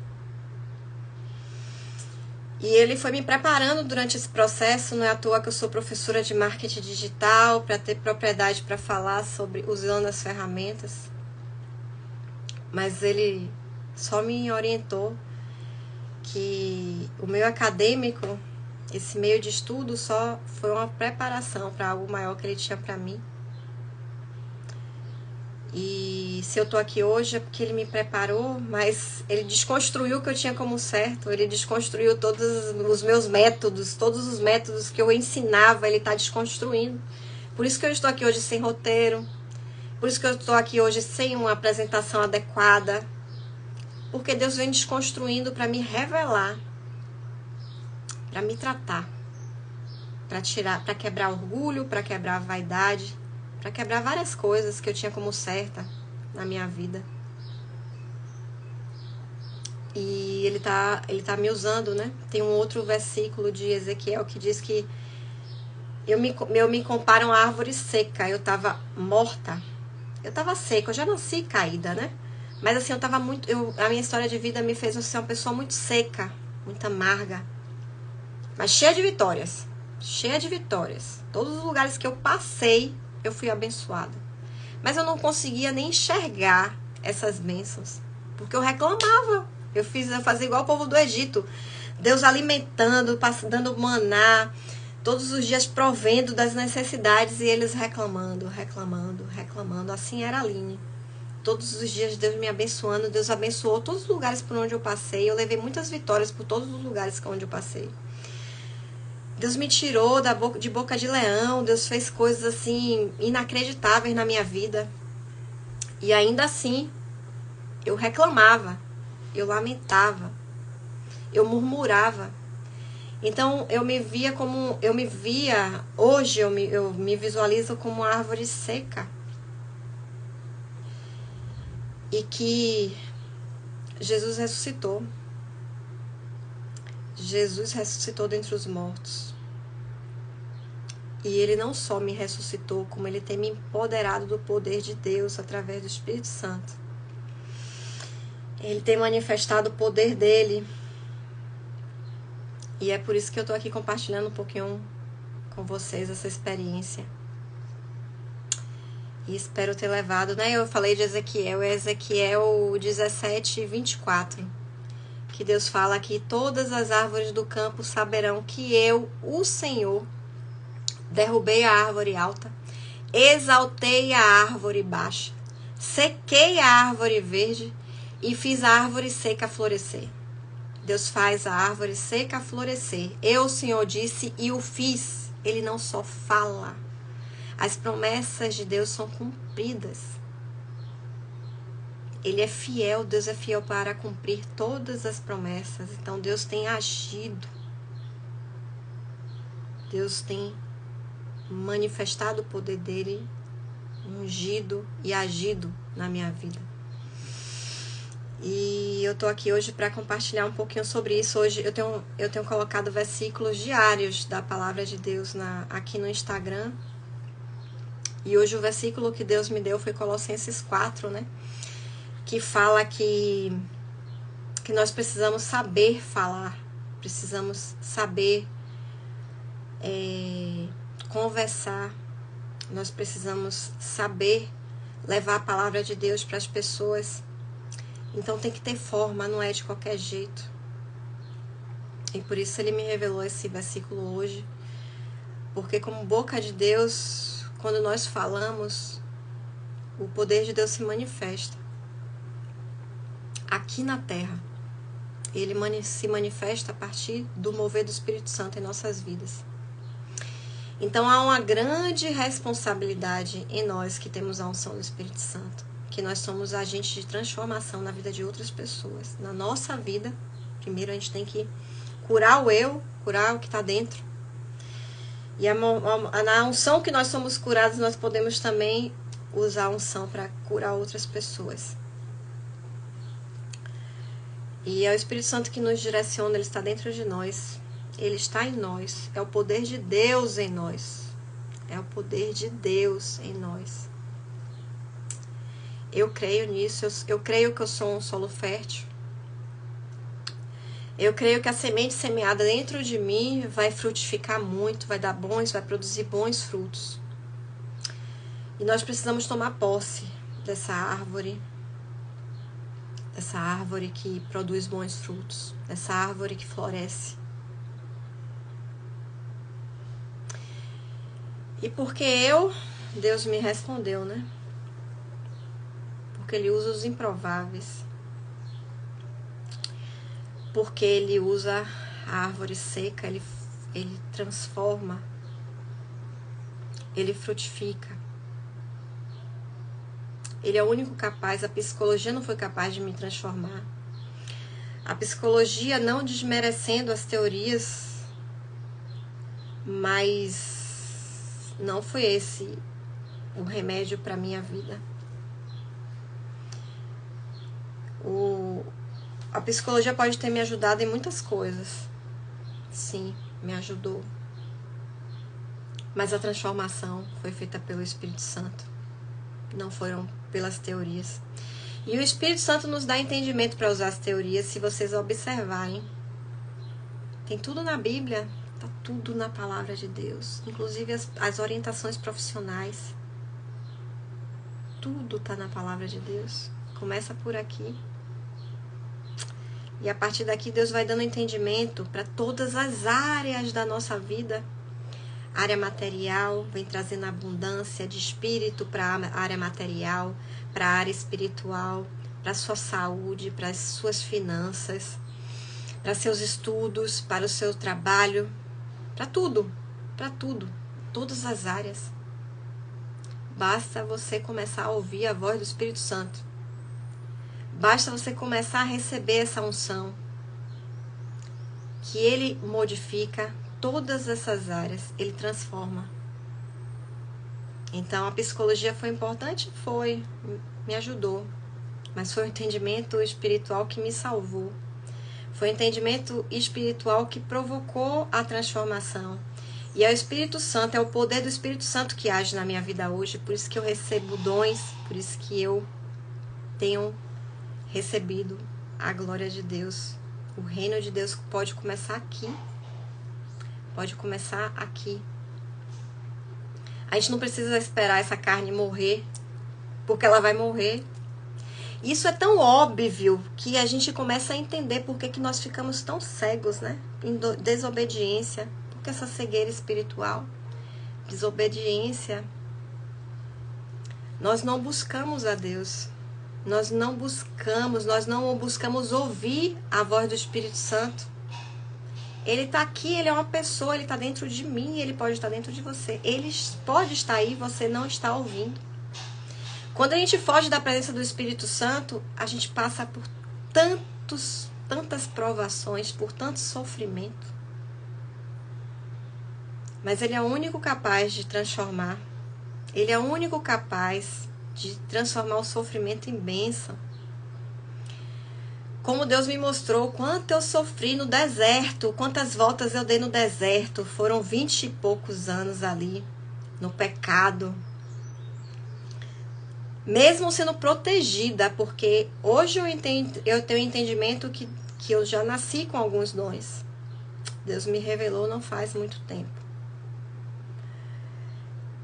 S1: E ele foi me preparando durante esse processo, não é à toa que eu sou professora de marketing digital, para ter propriedade para falar sobre usando as ferramentas. Mas ele só me orientou que o meio acadêmico, esse meio de estudo, só foi uma preparação para algo maior que ele tinha para mim. E se eu tô aqui hoje é porque ele me preparou, mas ele desconstruiu o que eu tinha como certo, ele desconstruiu todos os meus métodos, todos os métodos que eu ensinava, ele tá desconstruindo. Por isso que eu estou aqui hoje sem roteiro, por isso que eu estou aqui hoje sem uma apresentação adequada, porque Deus vem desconstruindo para me revelar, para me tratar, para quebrar orgulho, para quebrar vaidade, para quebrar várias coisas que eu tinha como certa na minha vida. E ele tá me usando, né? Tem um outro versículo de Ezequiel que diz que eu me comparo a uma árvore seca. Eu tava morta. Eu tava seca, eu já nasci caída, né? Mas assim, eu tava muito... a minha história de vida me fez ser uma pessoa muito seca, muito amarga. Mas cheia de vitórias. Cheia de vitórias. Todos os lugares que eu passei, eu fui abençoada. Mas eu não conseguia nem enxergar essas bênçãos. Porque eu reclamava. Eu fazia igual o povo do Egito. Deus alimentando, dando maná. Todos os dias provendo das necessidades. E eles reclamando. Assim era a Aline. Todos os dias Deus me abençoando. Deus abençoou todos os lugares por onde eu passei. Eu levei muitas vitórias por todos os lugares onde eu passei. Deus me tirou de boca de leão. Deus fez coisas assim inacreditáveis na minha vida. E ainda assim, eu reclamava, eu lamentava, eu murmurava. Então hoje eu me visualizo como uma árvore seca. e que Jesus ressuscitou. Jesus ressuscitou dentre os mortos. E Ele não só me ressuscitou, como Ele tem me empoderado do poder de Deus através do Espírito Santo. Ele tem manifestado o poder dEle. E é por isso que eu estou aqui compartilhando um pouquinho com vocês essa experiência. E espero ter levado, né? Eu falei de Ezequiel 17, 24. Que Deus fala que todas as árvores do campo saberão que eu, o Senhor, derrubei a árvore alta, exaltei a árvore baixa, sequei a árvore verde e fiz a árvore seca florescer. Deus faz a árvore seca florescer. Eu, o Senhor, disse e o fiz. Ele não só fala. As promessas de Deus são cumpridas. Ele é fiel, Deus é fiel para cumprir todas as promessas. Então Deus tem agido. Deus tem manifestado o poder dele, ungido e agido na minha vida. E eu tô aqui hoje para compartilhar um pouquinho sobre isso. Hoje eu tenho colocado versículos diários da palavra de Deus aqui no Instagram. E hoje o versículo que Deus me deu foi Colossenses 4, né? Que fala que nós precisamos saber falar, precisamos saber conversar, nós precisamos saber levar a palavra de Deus para as pessoas. Então tem que ter forma, não é de qualquer jeito. E por isso ele me revelou esse versículo hoje. Porque como boca de Deus, quando nós falamos, o poder de Deus se manifesta. Aqui na terra. Ele se manifesta a partir do mover do Espírito Santo em nossas vidas. Então há uma grande responsabilidade em nós que temos a unção do Espírito Santo. Que nós somos agentes de transformação na vida de outras pessoas. Na nossa vida, primeiro a gente tem que curar o eu, curar o que está dentro. E na unção que nós somos curados, nós podemos também usar a unção para curar outras pessoas. E é o Espírito Santo que nos direciona, ele está dentro de nós. Ele está em nós. É o poder de Deus em nós. É o poder de Deus em nós. Eu creio nisso, eu creio que eu sou um solo fértil. Eu creio que a semente semeada dentro de mim vai frutificar muito, vai produzir bons frutos. E nós precisamos tomar posse dessa árvore que produz bons frutos, dessa árvore que floresce. E porque Deus me respondeu, né? Porque Ele usa os improváveis. Porque Ele usa a árvore seca, Ele transforma, Ele frutifica. Ele é o único capaz, a psicologia não foi capaz de me transformar. A psicologia, não desmerecendo as teorias, mas não foi esse o remédio para a minha vida. A psicologia pode ter me ajudado em muitas coisas. Sim, me ajudou. Mas a transformação foi feita pelo Espírito Santo. Não foram pelas teorias. E o Espírito Santo nos dá entendimento para usar as teorias, se vocês observarem. Tem tudo na Bíblia, está tudo na palavra de Deus. Inclusive as orientações profissionais. Tudo está na palavra de Deus. Começa por aqui. E a partir daqui Deus vai dando entendimento para todas as áreas da nossa vida. Área material, vem trazendo abundância de espírito para a área material, para a área espiritual, para a sua saúde, para as suas finanças, para seus estudos, para o seu trabalho, para tudo, todas as áreas. Basta você começar a ouvir a voz do Espírito Santo. Basta você começar a receber essa unção, que Ele modifica todas essas áreas, Ele transforma. Então, a psicologia foi importante? Foi. Me ajudou. mas foi um entendimento espiritual que me salvou. Foi um entendimento espiritual que provocou a transformação. E é o Espírito Santo, é o poder do Espírito Santo que age na minha vida hoje. Por isso que eu recebo dons, por isso que eu tenho recebido a glória de Deus. O reino de Deus pode começar aqui. Pode começar aqui. A gente não precisa esperar essa carne morrer, porque ela vai morrer. Isso é tão óbvio que a gente começa a entender por que nós ficamos tão cegos, né? Em desobediência. Porque essa cegueira espiritual, desobediência. Nós não buscamos a Deus. Nós não buscamos ouvir a voz do Espírito Santo. Ele está aqui, ele é uma pessoa, ele está dentro de mim, ele pode estar dentro de você. Ele pode estar aí, você não está ouvindo. Quando a gente foge da presença do Espírito Santo, a gente passa por tantas provações, por tanto sofrimento. Mas ele é o único capaz de transformar. Ele é o único capaz de transformar o sofrimento em bênção. Como Deus me mostrou quanto eu sofri no deserto, quantas voltas eu dei no deserto. Foram 20 e poucos anos ali, no pecado. Mesmo sendo protegida, porque hoje eu tenho entendimento que eu já nasci com alguns dons. Deus me revelou não faz muito tempo.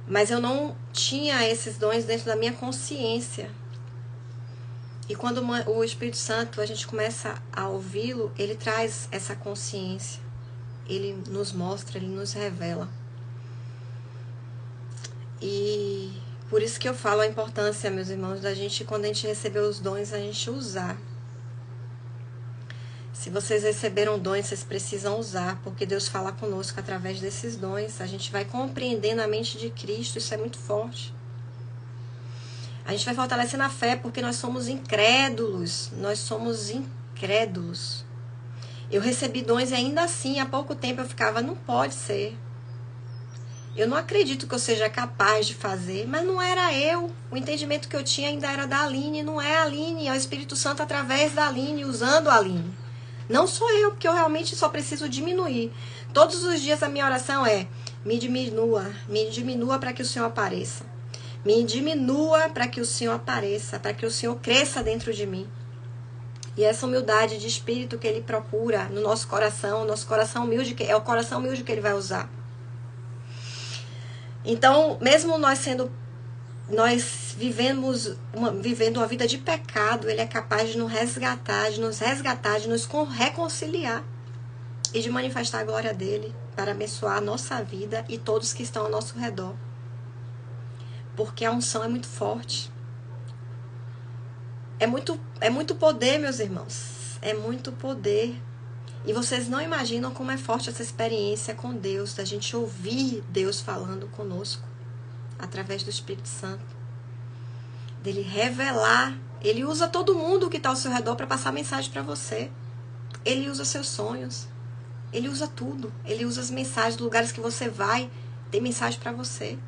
S1: Mas eu não tinha esses dons dentro da minha consciência. E quando o Espírito Santo, a gente começa a ouvi-lo, ele traz essa consciência. Ele nos mostra, ele nos revela. E por isso que eu falo a importância, meus irmãos, da gente, quando a gente receber os dons, a gente usar. Se vocês receberam dons, vocês precisam usar, porque Deus fala conosco através desses dons. A gente vai compreendendo a mente de Cristo, isso é muito forte. A gente vai fortalecendo a fé, porque nós somos incrédulos. Nós somos incrédulos. Eu recebi dons e ainda assim, há pouco tempo eu ficava, não pode ser. Eu não acredito que eu seja capaz de fazer, mas não era eu. O entendimento que eu tinha ainda era da Aline, não é a Aline, é o Espírito Santo através da Aline, usando a Aline. Não sou eu, porque eu realmente só preciso diminuir. Todos os dias a minha oração é, me diminua para que o Senhor apareça. Me diminua para que o Senhor apareça, para que o Senhor cresça dentro de mim. E essa humildade de espírito que Ele procura no nosso coração humilde, é o coração humilde que Ele vai usar. Então, mesmo nós vivendo uma vida de pecado, Ele é capaz de nos resgatar, de nos reconciliar e de manifestar a glória dEle para abençoar a nossa vida e todos que estão ao nosso redor. Porque a unção é muito forte. É muito poder, meus irmãos. É muito poder. E vocês não imaginam como é forte essa experiência com Deus, da gente ouvir Deus falando conosco, através do Espírito Santo. Dele revelar. Ele usa todo mundo que está ao seu redor para passar mensagem para você. Ele usa seus sonhos. Ele usa tudo. Ele usa as mensagens, dos lugares que você vai, tem mensagem para você.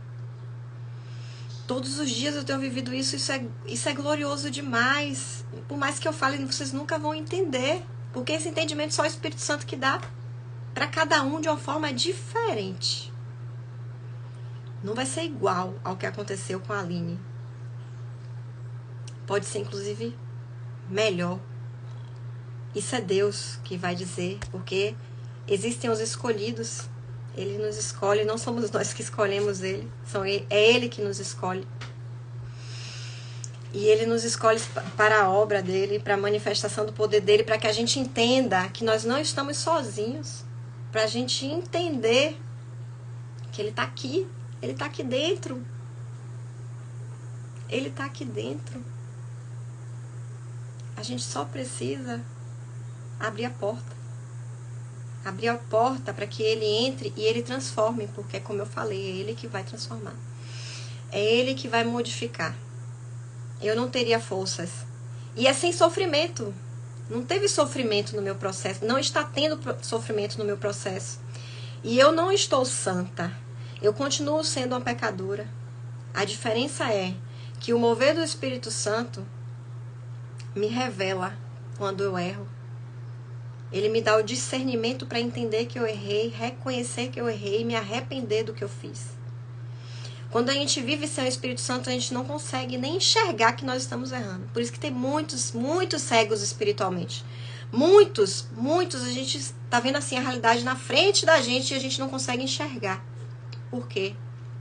S1: Todos os dias eu tenho vivido isso. Isso é glorioso demais. Por mais que eu fale, vocês nunca vão entender. Porque esse entendimento só o Espírito Santo que dá. Para cada um de uma forma diferente. Não vai ser igual ao que aconteceu com a Aline. Pode ser, inclusive, melhor. Isso é Deus que vai dizer. Porque existem os escolhidos. Ele nos escolhe. Não somos nós que escolhemos Ele. É Ele que nos escolhe. E Ele nos escolhe para a obra dEle, para a manifestação do poder dEle, para que a gente entenda que nós não estamos sozinhos. Para a gente entender que Ele está aqui. Ele está aqui dentro. Ele está aqui dentro. A gente só precisa abrir a porta. Abrir a porta para que Ele entre e Ele transforme. Porque, como eu falei, é Ele que vai transformar. É Ele que vai modificar. Eu não teria forças. E é sem sofrimento. Não teve sofrimento no meu processo. Não está tendo sofrimento no meu processo. E eu não estou santa. Eu continuo sendo uma pecadora. A diferença é que o mover do Espírito Santo me revela quando eu erro. Ele me dá o discernimento para entender que eu errei, reconhecer que eu errei e me arrepender do que eu fiz. Quando a gente vive sem o Espírito Santo, a gente não consegue nem enxergar que nós estamos errando. Por isso que tem muitos cegos espiritualmente. Muitos, a gente está vendo assim a realidade na frente da gente e a gente não consegue enxergar. Por quê?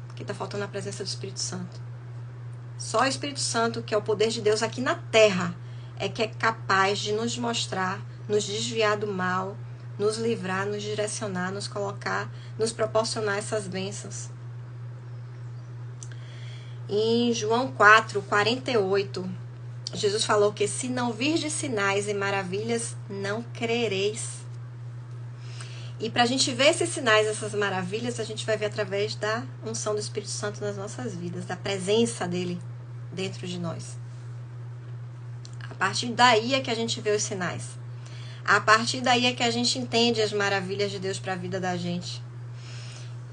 S1: Porque está faltando a presença do Espírito Santo. Só o Espírito Santo, que é o poder de Deus aqui na terra, é que é capaz de nos mostrar, nos desviar do mal, nos livrar, nos direcionar, nos colocar, nos proporcionar essas bênçãos. Em João 4:48, Jesus falou que se não virdes sinais e maravilhas, não crereis. E para a gente ver esses sinais, essas maravilhas, a gente vai ver através da unção do Espírito Santo nas nossas vidas, da presença dele dentro de nós. A partir daí é que a gente vê os sinais. A partir daí é que a gente entende as maravilhas de Deus para a vida da gente.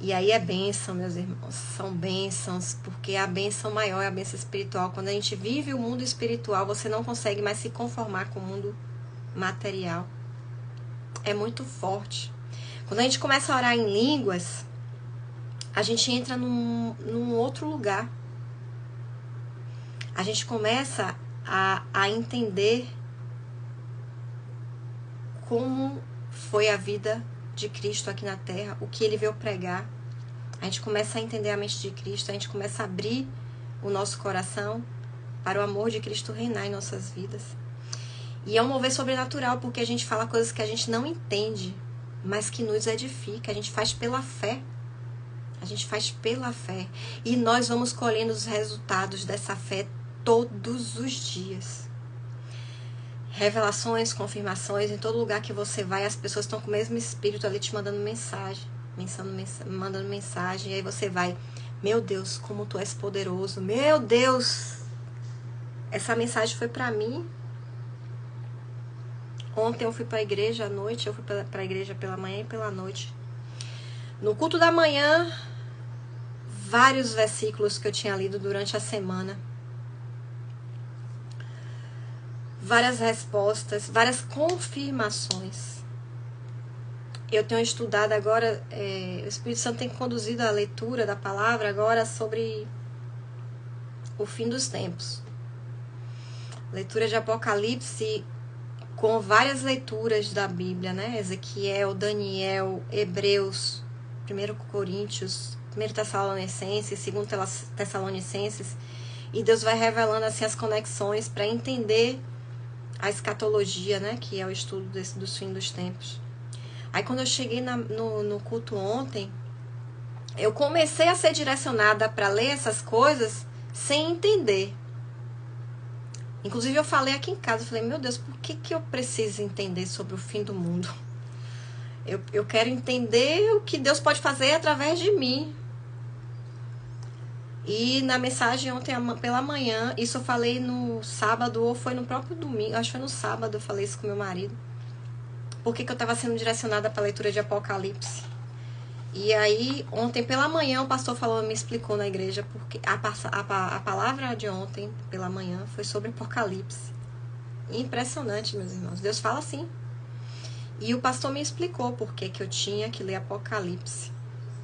S1: E aí é bênção, meus irmãos. São bênçãos, porque a bênção maior é a bênção espiritual. Quando a gente vive o mundo espiritual, você não consegue mais se conformar com o mundo material. É muito forte. Quando a gente começa a orar em línguas, a gente entra num outro lugar. A gente começa a entender como foi a vida de Cristo aqui na Terra, o que ele veio pregar. A gente começa a entender a mente de Cristo, a gente começa a abrir o nosso coração para o amor de Cristo reinar em nossas vidas. E é um mover sobrenatural, porque a gente fala coisas que a gente não entende, mas que nos edifica. A gente faz pela fé. A gente faz pela fé. E nós vamos colhendo os resultados dessa fé todos os dias. Revelações, confirmações, em todo lugar que você vai, as pessoas estão com o mesmo espírito ali te mandando mensagem, mandando mensagem, e aí você vai, meu Deus, como tu és poderoso, meu Deus, essa mensagem foi pra mim. Ontem eu fui pra igreja à noite, eu fui pra igreja pela manhã e pela noite. No culto da manhã, vários versículos que eu tinha lido durante a semana, várias respostas, várias confirmações. Eu tenho estudado agora, o Espírito Santo tem conduzido a leitura da palavra agora sobre o fim dos tempos. Leitura de Apocalipse com várias leituras da Bíblia, né? Ezequiel, Daniel, Hebreus, 1 Coríntios, 1 Tessalonicenses, 2 Tessalonicenses. E Deus vai revelando assim as conexões para entender a escatologia, né, que é o estudo dos fins dos tempos. Aí quando eu cheguei no culto ontem, eu comecei a ser direcionada para ler essas coisas sem entender. Inclusive eu falei aqui em casa, eu falei, meu Deus, por que eu preciso entender sobre o fim do mundo? Eu quero entender o que Deus pode fazer através de mim. E na mensagem ontem pela manhã, isso eu falei no sábado ou foi no próprio domingo, acho que foi no sábado eu falei isso com meu marido. Por que eu estava sendo direcionada para a leitura de Apocalipse? E aí, ontem pela manhã, o pastor me explicou na igreja, porque a palavra de ontem pela manhã foi sobre Apocalipse. Impressionante, meus irmãos. Deus fala assim. E o pastor me explicou por que eu tinha que ler Apocalipse.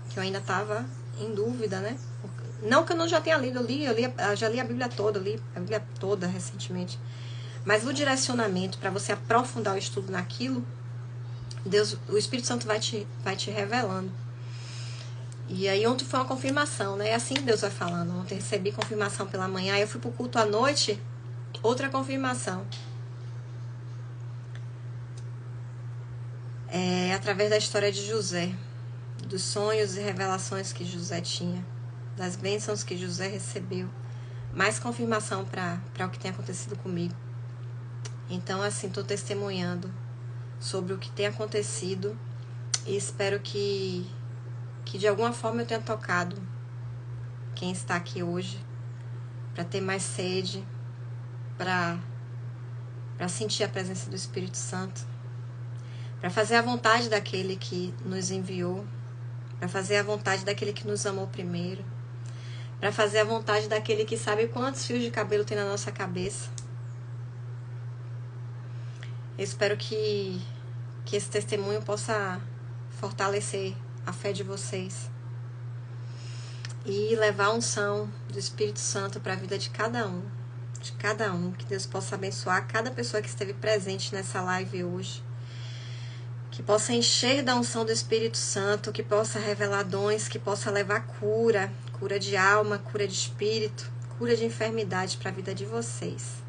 S1: Que eu ainda estava em dúvida, né? Não que eu não já tenha lido, eu já li a Bíblia toda recentemente. Mas o direcionamento para você aprofundar o estudo naquilo, Deus, o Espírito Santo vai te revelando. E aí ontem foi uma confirmação, né? É assim que Deus vai falando. Ontem recebi confirmação pela manhã, aí eu fui pro culto à noite, outra confirmação. Através da história de José, dos sonhos e revelações que José tinha, das bênçãos que José recebeu, mais confirmação para o que tem acontecido comigo. Então, assim, estou testemunhando sobre o que tem acontecido e espero que de alguma forma eu tenha tocado quem está aqui hoje, para ter mais sede, para sentir a presença do Espírito Santo, para fazer a vontade daquele que nos enviou, para fazer a vontade daquele que nos amou primeiro, para fazer a vontade daquele que sabe quantos fios de cabelo tem na nossa cabeça. Eu espero que esse testemunho possa fortalecer a fé de vocês e levar a unção do Espírito Santo para a vida de cada um. De cada um. Que Deus possa abençoar cada pessoa que esteve presente nessa live hoje. Que possa encher da unção do Espírito Santo, que possa revelar dons, que possa levar cura, cura de alma, cura de espírito, cura de enfermidade para a vida de vocês.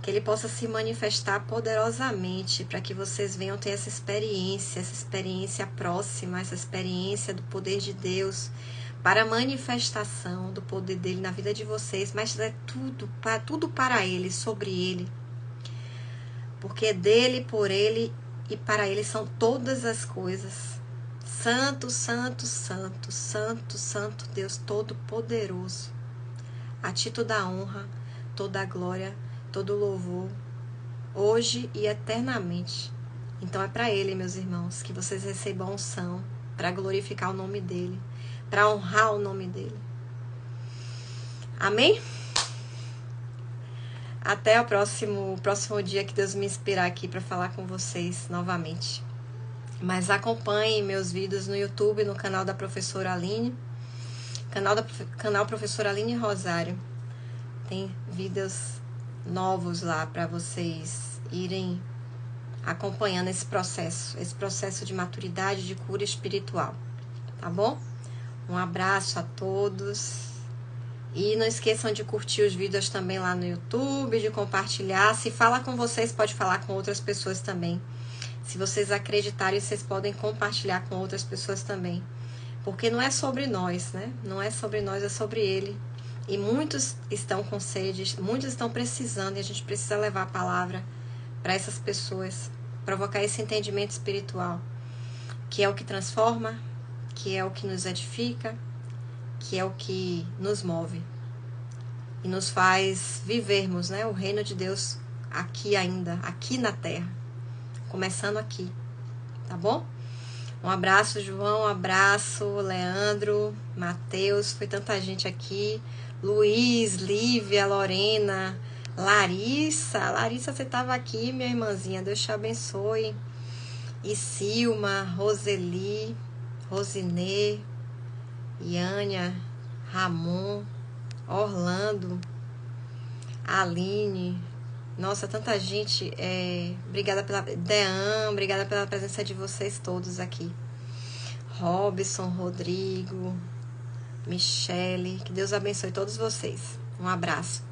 S1: Que Ele possa se manifestar poderosamente para que vocês venham ter essa experiência próxima, essa experiência do poder de Deus, para a manifestação do poder dele na vida de vocês, mas é tudo para Ele, sobre Ele. Porque dele, por Ele e para Ele são todas as coisas. Santo, santo, santo, santo, santo Deus Todo-Poderoso. A ti toda a honra, toda a glória, todo o louvor, hoje e eternamente. Então é para Ele, meus irmãos, que vocês recebam a unção para glorificar o nome dEle, para honrar o nome dEle. Amém? Até o próximo dia que Deus me inspirar aqui para falar com vocês novamente. Mas acompanhem meus vídeos no YouTube, no canal da Professora Aline, canal Professora Aline Rosário. Tem vídeos novos lá para vocês irem acompanhando esse processo de maturidade, de cura espiritual, tá bom? Um abraço a todos e não esqueçam de curtir os vídeos também lá no YouTube, de compartilhar. Se fala com vocês, pode falar com outras pessoas também. Se vocês acreditarem, vocês podem compartilhar com outras pessoas também, porque não é sobre nós, né? Não é sobre nós, é sobre Ele. E muitos estão com sede, muitos estão precisando, e a gente precisa levar a palavra para essas pessoas, provocar esse entendimento espiritual, que é o que transforma, que é o que nos edifica, que é o que nos move e nos faz vivermos, né, o reino de Deus aqui ainda, aqui na terra, começando aqui, tá bom? Um abraço, João, um abraço, Leandro, Matheus, foi tanta gente aqui. Luiz, Lívia, Lorena, Larissa, você estava aqui, minha irmãzinha, Deus te abençoe. E Silma, Roseli, Rosinê, Iânia, Ramon, Orlando, Aline, nossa, tanta gente, obrigada obrigada pela presença de vocês todos aqui. Robson, Rodrigo, Michele, que Deus abençoe todos vocês. Um abraço.